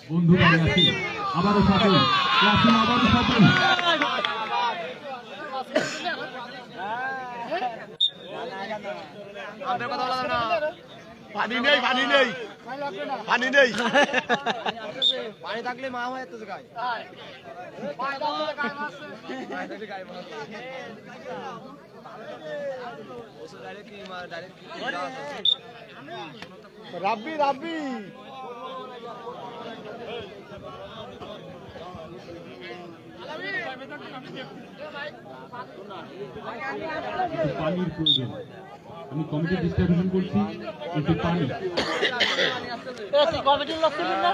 বন্ধুরা ইয়াসিন আবারও সফল, ইয়াসিন আবারও সফল। পানি নেই, পানি নেই, পানি নেই, পানি থাকলে মা হয় তো গায় রাব্বি রাব্বি পানির প্রয়োজন। আমি কমিটি ডিস্ট্রিবিউশন করছি একটু পানি। কমিটির লোক ছিল না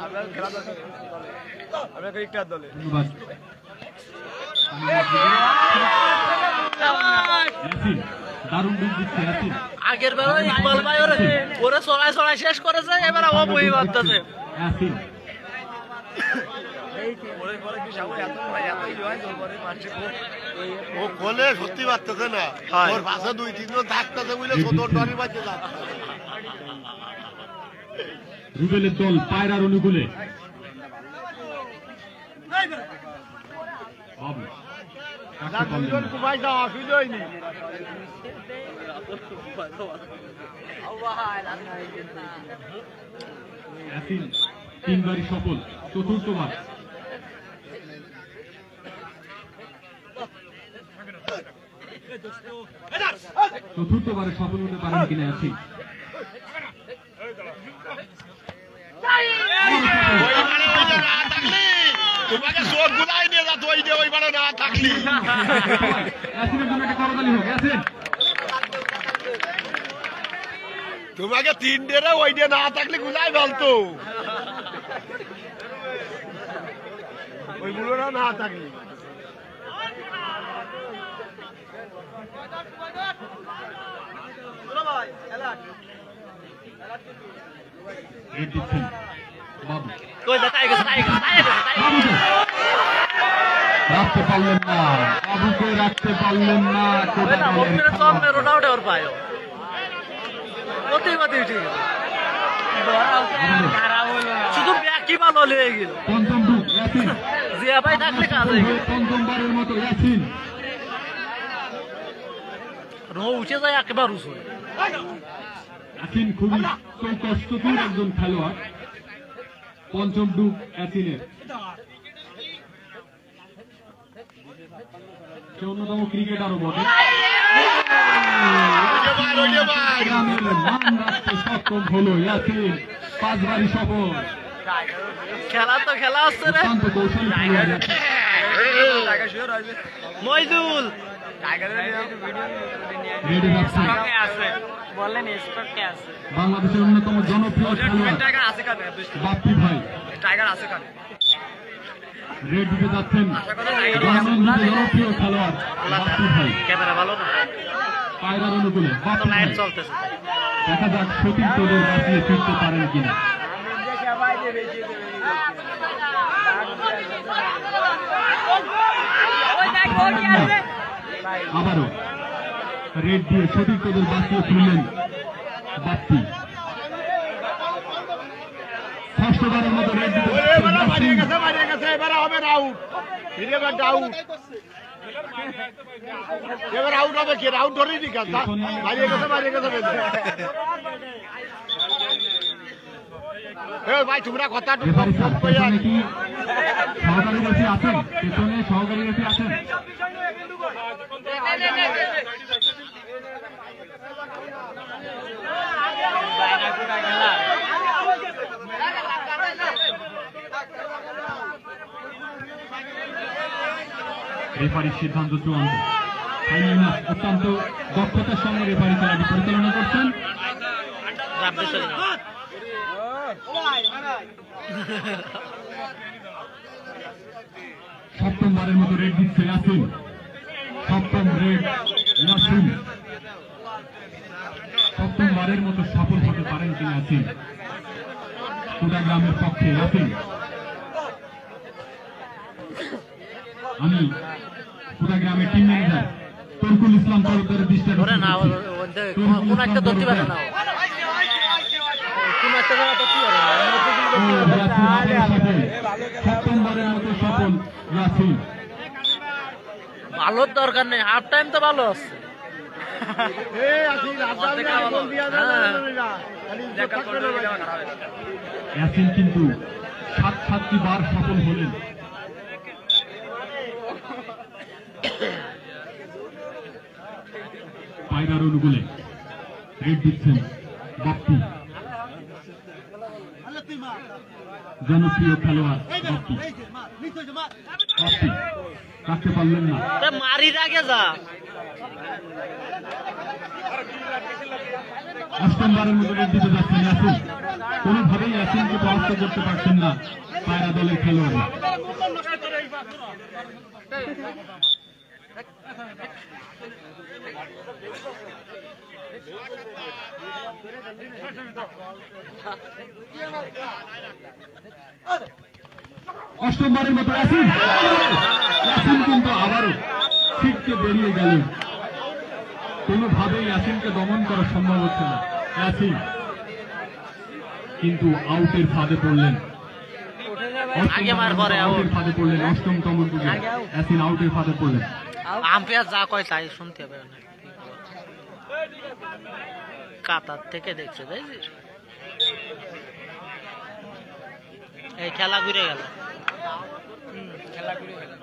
আমরা খেলা দলে, আমরা ক্রিকেটার দলে। ধন্যবাদ। ইয়াসিন দারুণ ডুব দিচ্ছে ইয়াসিন। আগের বার ইকবাল ভাই ওরে চড়াই চড়াই শেষ করেছে, এবার আবার বই বাঁধতেছে ইয়াসিন ও কোলে সত্যি পারতেছে না, ওর পাশে দুই তিনজন থাকতেছে বুঝলে ছোট ডরি বাঁচতে যাচ্ছে। রুবেলের দল পায়রার অনুকূলে। ইয়াসিন তিনবারই সফল, চতুর্থবার। চতুর্থবারে সফল হতে পারেন কিনা ইয়াসিন। তোমাকে চোখ গুলাই নিয়ে যা, তুই ওই বারে না থাকলি। ইয়াসিনের জন্য একটা করতালি হোক। ইয়াসিন তোমাকে তিনটে রে ওই দিয়ে না থাকলে গুলাই বলতো, ওই গুলোরা না থাকলি। দিচ্ছেন বাবু, রাখতে পারলেন না বাবুকে, রাখতে পারলেন না। শুধু ব্যাকি ভালো লেগে গেল। পঞ্চম ডুব ইয়াসিন, জিয়া ভাই থাকলে কাজ হয়ে গেল। পঞ্চমবারের মতো ইয়াসিন উঠে যায় একেবারে উঁচু। ইয়াসিন খুবই কষ্টকর একজন খেলোয়াড়। পঞ্চম ডুব ইয়াসিনের। সে অন্যতম ক্রিকেটারও বটে। গ্রামের মান রাখতে সক্ষম হলো ইয়াসিন, পাঁচবারই সফল। খেলা তো খেলা হচ্ছে রে। কৌশলী খেলোয়াড় মইদুল বাংলাদেশের অন্যতম জনপ্রিয় খেলোয়াড় বাপ্পি ভাই রেড দিতে যাচ্ছেন। জনপ্রিয় খেলোয়াড় বাপ্পি ভাই পায়রার অনুকূলে চলতেছে। দেখা যাক সতীর তোদের বাঁচিয়ে ফিরতে পারেন কিনা। আবারও রেড দিয়ে সতীর তোদের বাঁচিয়ে ফিরলেন বাপ্পি। ষষ্ঠবারের মতো রেড দিতে এবার আউট হবে কি? আউট ধরেই নি কাজ মারিয়ে গেছে, মারিয়ে গেছে। ভাই তোমরা কথা কি সহকারী রেফারি আছেন? পেছনে সহকারী রেফারি আছেন? রেফারির সিদ্ধান্ত চূড়ান্ত। ফাইনাল ম্যাচ অত্যন্ত দক্ষতার সঙ্গে রেফারি খেলাটি পরিচালনা করছেন। সপ্তমবারের মতো রেড দিচ্ছে ইয়াসিন। সপ্তম রেড ইয়াসিন। সপ্তমবারের মতো সফল হতে পারেন কিনা ইয়াসিন। কুড়াগ্রামের পক্ষে ইয়াসিন। আমি কুড়াগ্রামের টিম ম্যানেজার তরকুল ইসলাম তরফদারের দৃষ্টি সপ্তমবারের মতো সফল ইয়াসিন। ভালোর দরকার নেই, হাফ টাইম তো ভালো আছে। ইয়াসিন কিন্তু 7-7টি বার সফল হলেন। পায়রার অনুকূলে রেড দিচ্ছেন বাপ্পি, জনপ্রিয় খেলোয়াড় বাপ্পি। বাপ্পি কাটতে পারলেন না, মারির আগে যা। অষ্টমবারের মতো রেড দিতে যাচ্ছেন ইয়াসিন। কোনোভাবেই ইয়াসিনকে পরাস্ত করতে পারছেন না পায়রা দলের খেলোয়াড়রা। অষ্টমবারের মতো ইয়াসিন কিন্তু আবারও ছিটকে বেরিয়ে গেলেন। কোনোভাবেই ইয়াসিনকে দমন করা সম্ভব হচ্ছে না। ইয়াসিন কিন্তু আউটের ফাঁদে পড়লেন। আউটের ফাঁদে পড়লেন, অষ্টমতম যুগে ইয়াসিন আউটের ফাঁদে পড়লেন। আম্পায়ার যা কয় তাই শুনতে হবে। কাতার থেকে দেখছে, তাই এই খেলা ঘুরে গেল।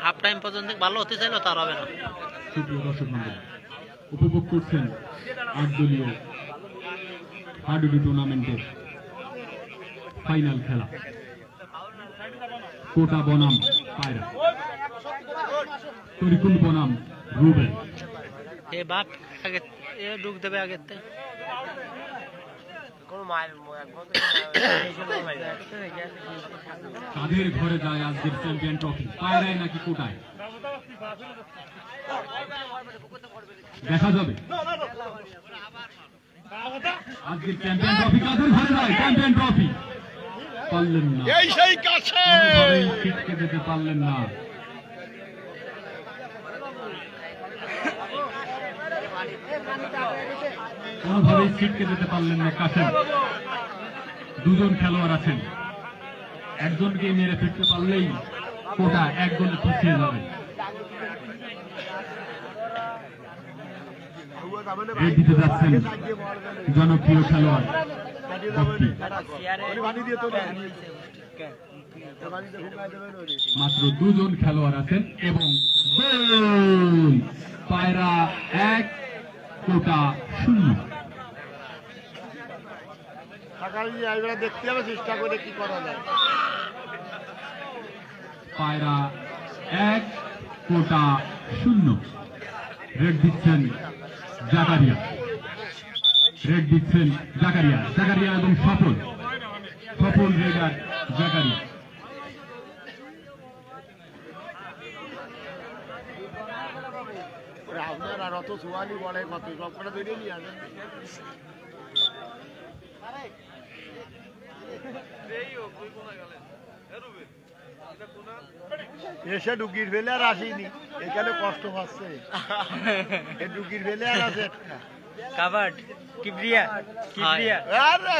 হাফ টাইম পর্যন্ত ভালো হতে চাইলো, তার হবে না। সুপ্রিয় দর্শক মণ্ডলী, উপভোগ করছেন 8 দলীয় হাডুডু টুর্নামেন্টের ফাইনাল খেলা। কোটা বনাম পায়রা, তরিকুল বনাম রুবেল। এ বাপ আগে এ ঢুক দেবে আগে। কাদের ঘরে যায় আজকের চ্যাম্পিয়ন ট্রফি? পায়রায় নাকি কোটায়? দেখা যাবে। আজকের চ্যাম্পিয়ন ট্রফি কাদের ঘরে যায়? চ্যাম্পিয়ন ট্রফি পারলেন না, ছিটকে যেতে পারলেন না। কোনোভাবেই ছিটকে যেতে পারলেন না কাসেম। দুজন খেলোয়াড় আছেন, একজনকে মেরে ফিরতে পারলেই কোটা এক গোলে পিছিয়ে যাবে। রেড দিতে যাচ্ছেন জনপ্রিয় খেলোয়াড় বাপ্পি। মাত্র দুজন খেলোয়াড় আছেন এবং গোল। পায়রা 1, কোটা 0। দেখতে হবে, চেষ্টা করে কি করা যায়। পায়রা 1, কোটা 0। রেড দিচ্ছেন জাকারিয়া, রেড দিচ্ছেন জাকারিয়া। জাকারিয়া এবং সফল রেডার জাকারিয়া। আপনার আর অত সোয়ালি বলে কত সবকটা ধরে নিয়ে আসেন। এসে ডুকির ফেলে আর আসেনি, এখানে কষ্ট পাচ্ছে। ডুকির ফেলে আর আছে একটা কাবাড কিবরিয়া কিবরিয়া। আরে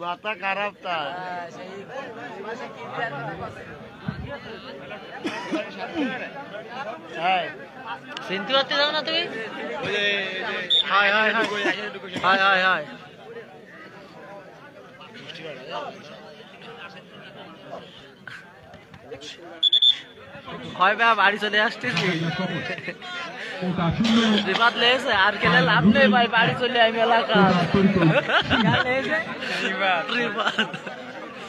মাথা খারাপ তার। চিনতে পারতে যাও না তুমি? হায় হায় হায় হায় হায় হায়। হয় ভাই বাড়ি চলে আসতেছি। বিবাদ লেগেছে, আর খেলে লাভ নেই ভাই, বাড়ি চলে আই এলাকা।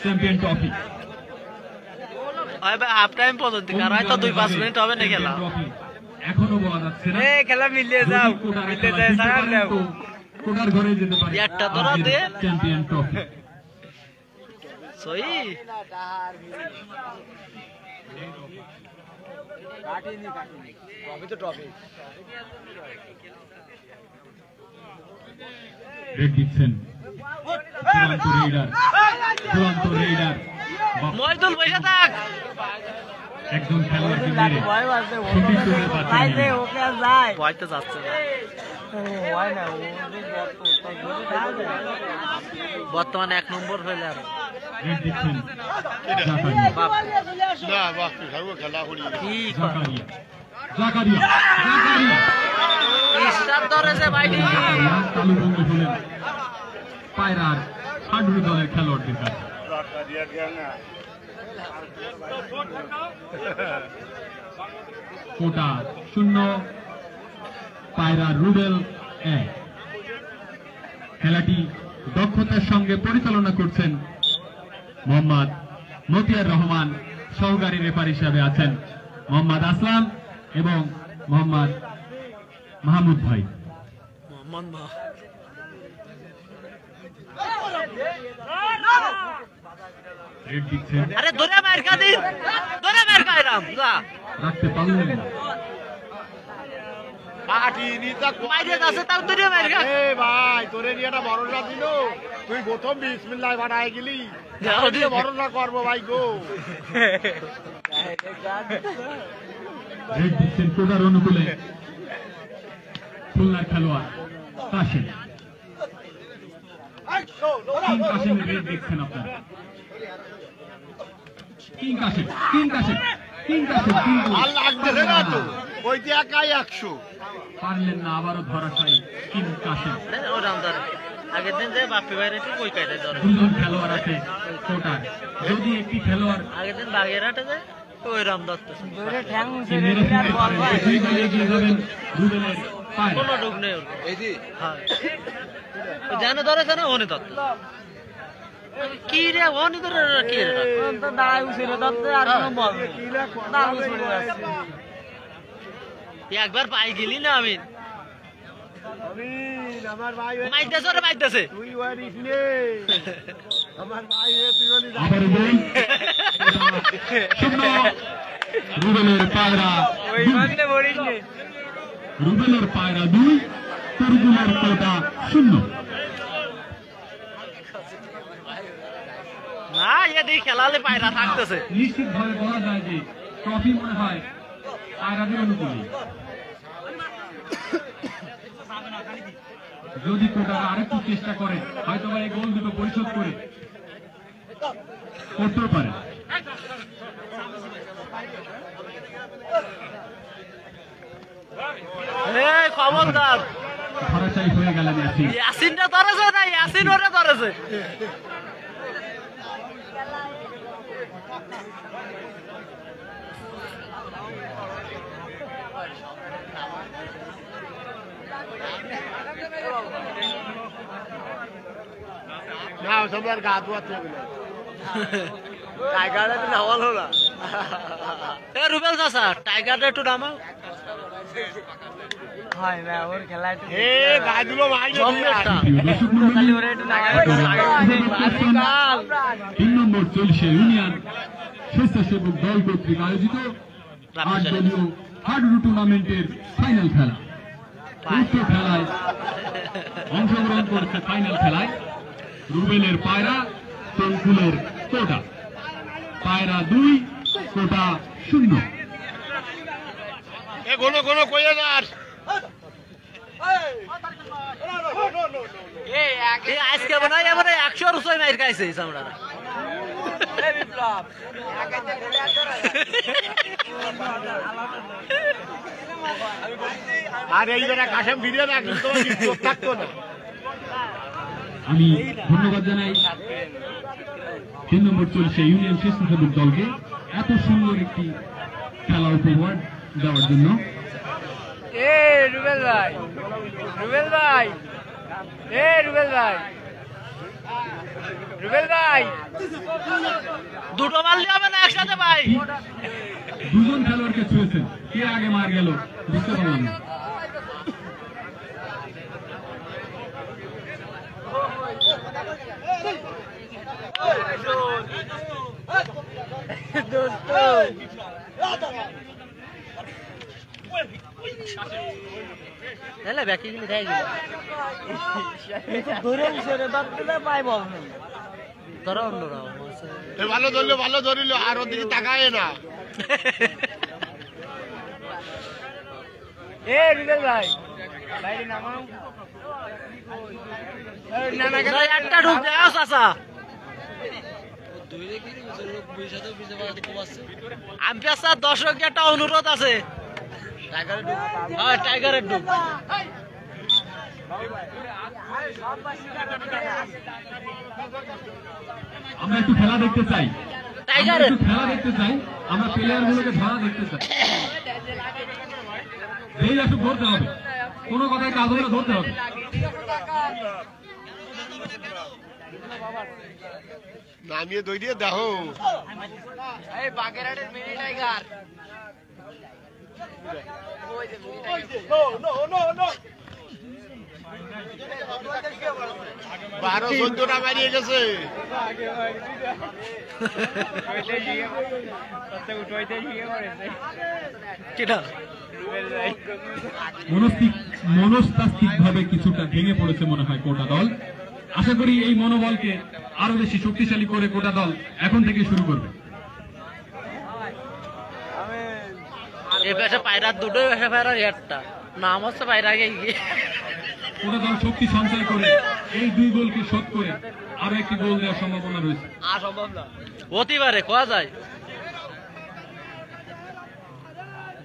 চ্যাম্পিয়ন ট্রফি হয় ভাই হাফ টাইম পর্যন্ত, কারণ হয়তো 2-5 মিনিট হবে না খেলা। এখনো বলা যাচ্ছে না। খেলা মিলিয়ে যাও, মিলিয়ে যায় সারা দাও। কোটার ঘরে যেতে পারে একটা ধরা দে চ্যাম্পিয়ন ট্রফি। সই রেড দিচ্ছেন চূড়ান্ত রেইডার মজদুল বসে থাক। একজন খেলোয়াড়কে মেরে শুটিং করে পাচ্ছেন। ভয় তো যাচ্ছে না। বর্তমানে 1 নম্বর হইলে আর রেড দিচ্ছেন জাকারিয়া। না বাপরে সর্ব খেলা করি কি জাকারিয়া জাকারিয়া জাকারিয়া স্টার ধরেছে বাইটি তালু বন্ধু হলেন পায়রার হাডুরি দলের খেলোয়াড়দের কাছে। কোটা 0, পায়রার রুবেল 1। খেলাটি দক্ষতার সঙ্গে পরিচালনা করছেন মোহাম্মদ মতিয়ার রহমান, সহকারী রেফার হিসাবে আছেন মোহাম্মদ আসলাম এবং মোহাম্মদ মাহমুদ ভাই। রেড দিচ্ছেন, আরে ধরে মার খা দিন, ধরে মার খা এরাম যা রাখতে পারলেন না। পাটি নিতা মাইরে আছে তাও ধরে মার খা এ ভাই তোরে নিয়ে একটা ভরসা দিল, তুই প্রথম বিসমিল্লাহ বানায় গেলি, ভরসা করবো ভাই গো। রেড দিচ্ছেন কোটার অনুকূলে খুলনার খেলোয়াড় কাশেম। কিং কাশেমের রেড দেখছেন আপনারা। King Kashem, king Kashem, king Kashem কিন্তু আর লাগতেছে না তো, ওইতে একাই 100। পারলেন না, আবারও ধরাশায়ী কিং কাশেম। ওরাম ধরে আগের দিন যে বাপি বাইরে ঠিক ওই কাইতে ধরে দুজন খেলোয়াড় আছে কোটার, যদি একটি খেলোয়াড় আগের দিন বাগেরহাটে যায় ওই রাম দত্ত মেরে ফেলতে পারেন, দুই দলে এগিয়ে যাবেন রুবেলের পায়রা। কোনো ডুব নেই ওর হ্যাঁ ও যেন ধরেছে না ওনে দত্ত কি রে ওনে ধরে কি রে তো দাঁড়ায় উঠে দত্ত আর কোনো বল একবার পাই গেলি না আমি আমার ভাই মাইতেছে ওরে মাইতেছে তুই ওয়ারিস নে, আমার ভাই তুই বলি আবার বল, শূন্য, রুবেলের পায়রা রুবেলের পায়রা 2, তরগুলের কোটা 0। না এদিকে খেলালে পায়রা থাকতেছে নিশ্চিত ভাবে বলা যায় যে ট্রফি মনে হয় পায়রাদের অনুকূলে। যদি কোটারা আরেকটু চেষ্টা করে হয়তো এই গোল দুটো পরিশোধ করে করতেও পারে। এই খবরদার ধরাশায়ী হয়ে গেলেন ইয়াসিন। ইয়াসিনটা ধরেছে না ইয়াসিন ওরে ধরেছে না সবার গা ধোয়াতে হবে না, টাইগারটা তো নামাল হলো না। এ রুবেল চাচা টাইগারটা একটু নামাও এ গায়ে দিল ভাই না, জম্মেরটা। দর্শক মণ্ডলী, 3 নম্বর চলছে ইউনিয়ন স্বেচ্ছাসেবক দল কর্তৃক আয়োজিত 8 দলীয় হাডুডু টুর্নামেন্টের ফাইনাল খেলা। উক্ত খেলায় অংশগ্রহণ করছে ফাইনাল খেলায় রুবেলের পায়রা, তরকুলের কোটা। পায়রা 2, কোটা 0। এ কোনো কোনো কইয়ে যাস এই আজকে বানাই আমরা 100 রুসই মাইর খাইছে আমরা আর এই বেটা কাশেম ভিডিও না কিন্তু চোখ থাকতো না। আমি ধন্যবাদ জানাই 3 নম্বর চলছে ইউনিয়ন স্বেচ্ছাসেবক দলকে এত সুন্দর একটি খেলা উপহার দেওয়ার জন্য। রুবেল ভাই, রুবেল ভাই, রুবেল ভাই, রুবেল ভাই, দুটো মারলে হবে না একসাথে ভাই দুজন খেলোয়াড়কে ছুঁয়েছেন, কে আগে মার গেল বুঝতে পারলাম না। তাহলে ব্যাকি গেলে দেয় গেল ধরে উঠে দত্তটা পাই বল ধরো অন্যরা এ ভালো ধরলো, ভালো ধরিল, আর ওদিকে তাকায় না। রুবেল ভাই, বাইরে নামাও একটা ঢুক যাও চাচা আমি পেশা দর্শকের একটা অনুরোধ আছে টাইগারের ডুব আমরা একটু খেলা দেখতে চাই, টাইগারের একটু খেলা দেখতে চাই, আমরা প্লেয়ার গুলোকে ধরা দেখতে চাই। এই একটু ধরতে হবে, কোনো কথায় কাজ হলে ধরতে হবে। নামিয়ে দই দিয়ে দেখো এই বাগেরহাটের মিনি টাইগার 12-14টা মারিয়ে গেছে। মনস্তাত্ত্বিক ভাবে কিছুটা ভেঙে পড়েছে মনে হয় কোটা দল। আশা করি এই মনোবলকে আরো বেশি শক্তিশালী করে কোটা দল এখন থেকে শুরু করবে। এই পাশে পায়রার দুটোই পাশে পায়রার একটা নাম হচ্ছে পায়রা গিয়ে কোটা দল শক্তি সঞ্চয় করে এই 2 গোলকে শোধ করে আরো একটি গোল দেওয়ার সম্ভাবনা রয়েছে। সম্ভব না হতে পারে কোয়া যায়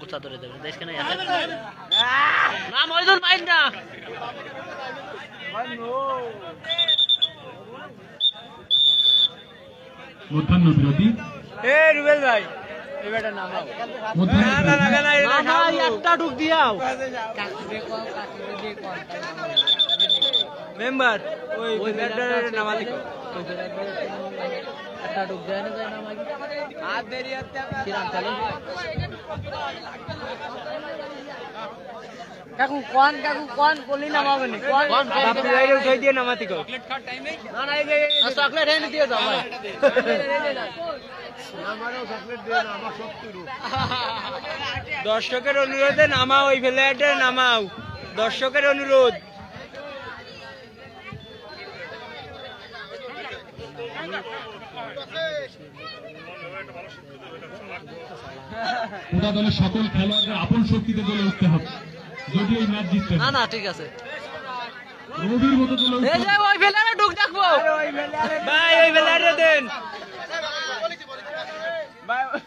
গোছা ধরে দেবেন দেশ কেন না মইদুল মাইন না মধ্যাহ্ন বিরতি। এ রুবেল ভাই এবারে নামাও একটা ঢুক দিয়াও মেম্বার ওই ব্যাটারে নামা দিকো একটা ঢুক দেয় না যায় না মাগি হাত দেরি হচ্ছে কিরাম চলে কাকু কোন বলি নামাবে নি কোন বাপু ভাই উঠাই দিয়ে নামা দিকো না না এই চকলেট এনে দিয়ে দাও ভাই আমারও চকলেট দেন, আমার শক্তি রূপ। দর্শকের অনুরোধে নামাও ওই ফ্ল্যাটে নামাও দর্শকের অনুরোধ কোটা দলের সকল খেলোয়াড়দের আপন শক্তিতে জ্বলে উঠতে হবে যদি এই ম্যাচ জিততে না হয়। না ঠিক আছে রবির মতো জ্বলে উঠতে এই যে হবে। ওই ফেলারে ঢুক দেখবো ভাই ওই ফ্ল্যাটে দেন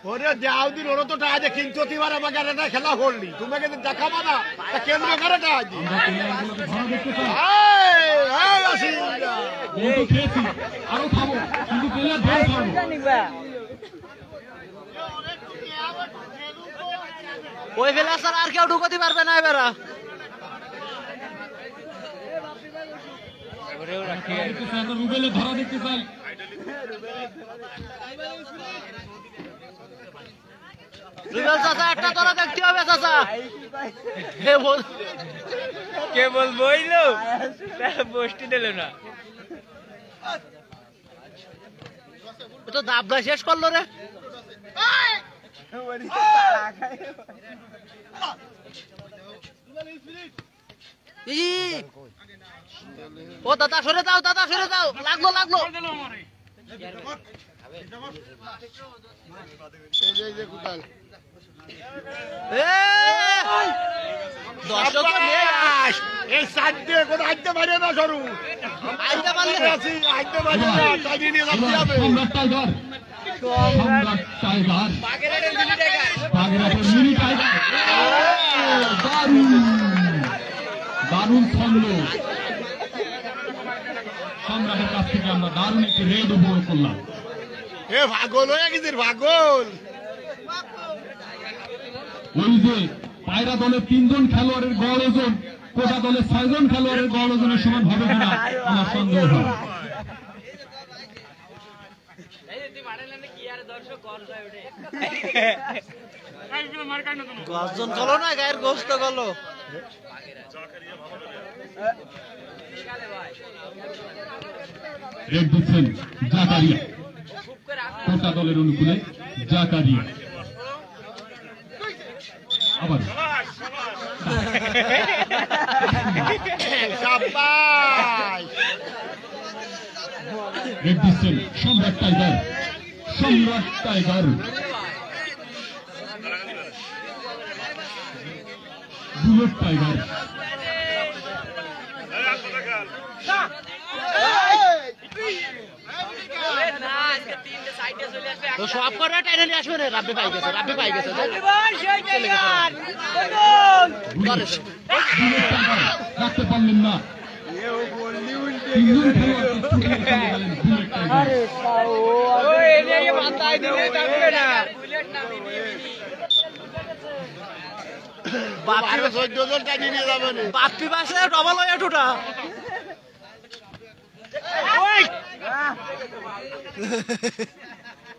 ওরে দেওদিন ওরা তো টাকা দিয়ে কিনছো তিবার আমাকে একটা খেলা করলি, তোমাকে তো দেখাবো না তা কেন্দ্র করে টাকা দি। আমরা প্লেয়ারগুলোকে ধরা দেখতে চাই। আসিন্দা গোল তো খেয়েছি, আরো খাবো, কিন্তু প্লেয়ার ধরে খাবো। ওই ফেলা স্যার আর কেউ ঢুকতে পারবে না এবারা দেখতে চাই, আমরা রুবেলের ধরা দেখতে চাই। রুবেল চাচা একটা তোরা দেখতে হবে চাচা হে বল কে বলবো বইলো বসটি দিল না এ তো দাবদা শেষ করলো রে ই ও দাদা সরে দাও লাগলো এই যে কুটাল এ দর্শক তো নেই এই সাইডে কোন আইতে পারে না সরু আইতে পারলে আছি আইতে পারে না টাইনি নিয়ে যাচ্ছে যাবে সম্রাট টাইগার, সম্রাট টাইগার, বাগেরহাটের মিনি টাইগার। দারুণ দারুণ ছন্দ, সম্রাটের কাছ থেকে আমরা দারুণ একটি রেড উপভোগ করলাম। এ পাগল হয়ে গেছিস পাগল। ওই যে পায়রা দলের 3 জন খেলোয়াড়ের গড় ওজন কোটা দলের 6 জন খেলোয়াড়ের গড় ওজনের সমান হবে কিনা আমার সন্দেহ হয়। গর্জন চলো না গায়ের গোস্ত গলো রেড দিচ্ছেন জাকারিয়া, কোটা দলের অনুকূলে জাকারিয়া। আবার শাবাশ রেড দিচ্ছেন সম্রাট টাইগার, সম্রাট টাইগার, বুলেট টাইগার। তো সব করে টাইনে নিয়ে আসবে না, রাব্বি পাই গেছে রাখতে পারলেন না। বাপ্পি বাসে ডবল হয়ে ঠোঁটা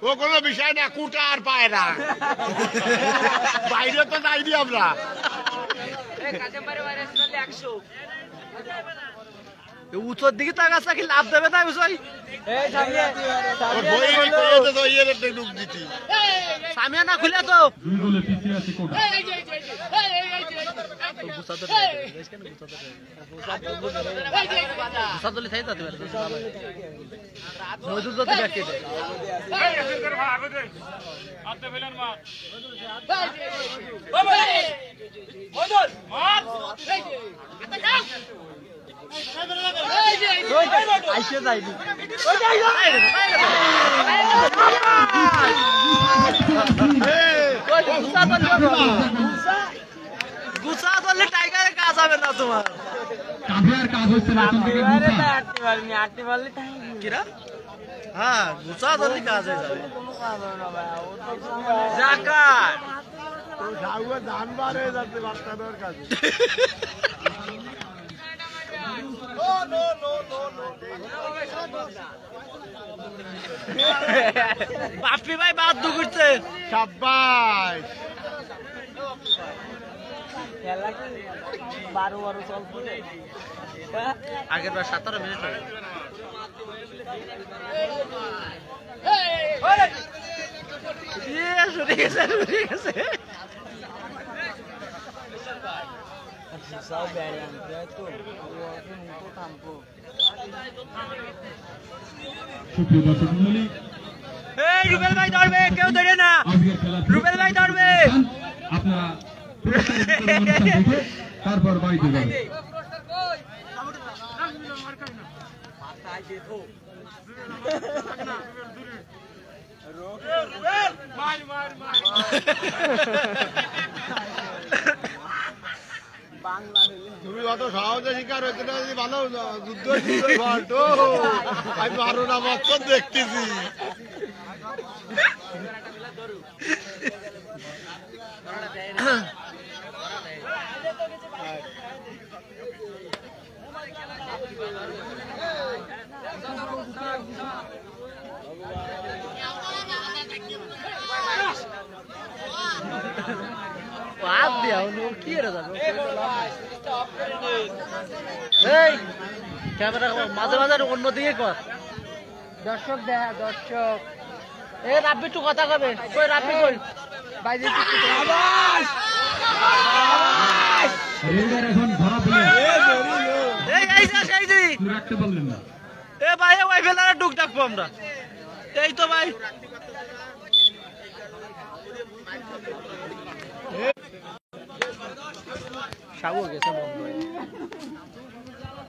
ও কোনো বিষয় না, কুটা আর পায় না, বাইরে তো যাইনি আমরা। উঁচুর দিকে তাকাচ্ছে কি লাভ দেবে না বুঝাই সামিয়া না খুলে তো 2 গোলে পিছিয়ে আছে কোটা। গুছা ধরলে টাইগারের কাজ হবে না তোমার কাঁধে আর কাজ হচ্ছে না, এখন থেকে গুছা। কিরা হ্যাঁ গুছা ধরলে কাজ হয়ে যাবে জাকাত ধান বার হয়ে যাচ্ছে বাচ্চাদের কাছে। বাপ্পি ভাই বাদ দু করছে সাব্বাস। আগের বার 17 মিনিট হয়ে শুনে গেছে সুপ্রিয় দর্শক মণ্ডলী, রুবেল ভাই ধরবে, কেউ ধরে না। আজকের খেলা রুবেল ভাই ধরবে। আপনারা দেখে তারপর বাড়িতে যাবেন। তুমি অত সহজে শিকার হয়েছে না, যদি ভালো যুদ্ধ আমি আরো না বছর দেখতেছি। ক্যামেরা মাঝে মাঝে অন্যদিকে কর দর্শক দেখা দর্শক এ রাব্বি একটু কথা কবে কই রাব্বি কই বাইরে রেলগার এখন ধরা পড়ে এই যে রাখতে পারলেন না। এ ভাই ওই ফেলারে ডুক ডাকবো আমরা এই তো ভাই সাবু গেছে বন্ধ